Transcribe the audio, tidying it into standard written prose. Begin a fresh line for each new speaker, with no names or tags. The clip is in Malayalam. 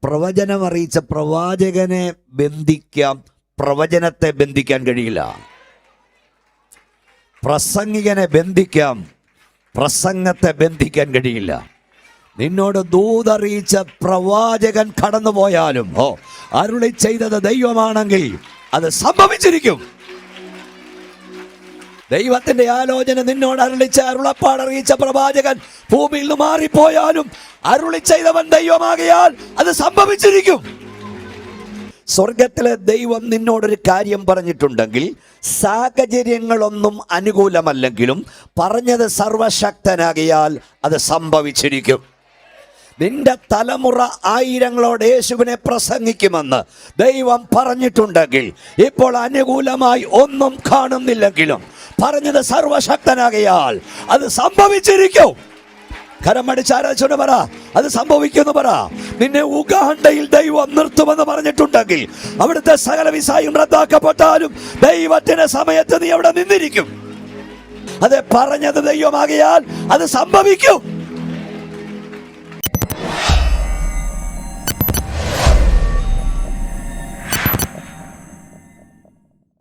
പ്രവചനം അറിയിച്ച പ്രവാചകനെ ബന്ധിക്കാം, പ്രവചനത്തെ ബന്ധിക്കാൻ കഴിയില്ല. പ്രസംഗികനെ ബന്ധിക്കാം, പ്രസംഗത്തെ ബന്ധിക്കാൻ കഴിയില്ല. നിന്നോട് ദൂതറിയിച്ച പ്രവാചകൻ കടന്നുപോയാലും അരുളി ചെയ്തത് ദൈവമാണെങ്കിൽ അത് സംഭവിച്ചിരിക്കും. ദൈവത്തിന്റെ ആലോചന നിന്നോട് അരുളിച്ച അരുളപ്പാടറിയിച്ച പ്രവാചകൻ ഭൂമിയിൽ നിന്ന് മാറിപ്പോയാലും അരുളി ചെയ്തവൻ ദൈവമാകിയാൽ അത് സംഭവിച്ചിരിക്കും. സ്വർഗത്തിലെ ദൈവം നിന്നോടൊരു കാര്യം പറഞ്ഞിട്ടുണ്ടെങ്കിൽ സാഹചര്യങ്ങളൊന്നും അനുകൂലമല്ലെങ്കിലും പറഞ്ഞത് സർവശക്തനാകിയാൽ അത് സംഭവിച്ചിരിക്കും. നിന്റെ തലമുറ ആയിരങ്ങളോട് യേശുവിനെ പ്രസംഗിക്കുമെന്ന് ദൈവം പറഞ്ഞിട്ടുണ്ടെങ്കിൽ ഇപ്പോൾ അനുകൂലമായി ഒന്നും കാണുന്നില്ലെങ്കിലും പറഞ്ഞത് സർവശക്തനാകിയാൽ അത് സംഭവിച്ചിരിക്കും. കരമടിച്ചാരാച്ചോട് പറ, അത് സംഭവിക്കുമെന്ന് പറ. നിന്നെ ഉഗാണ്ടയിൽ ദൈവം നിർത്തുമെന്ന് പറഞ്ഞിട്ടുണ്ടെങ്കിൽ അവിടുത്തെ സകല വിസായും റദ്ദാക്കപ്പെട്ടാലും ദൈവത്തിന്റെ സമയത്ത് നീ അവിടെ നിന്നിരിക്കും. അത് പറഞ്ഞത് ദൈവമാകിയാൽ അത് സംഭവിക്കും.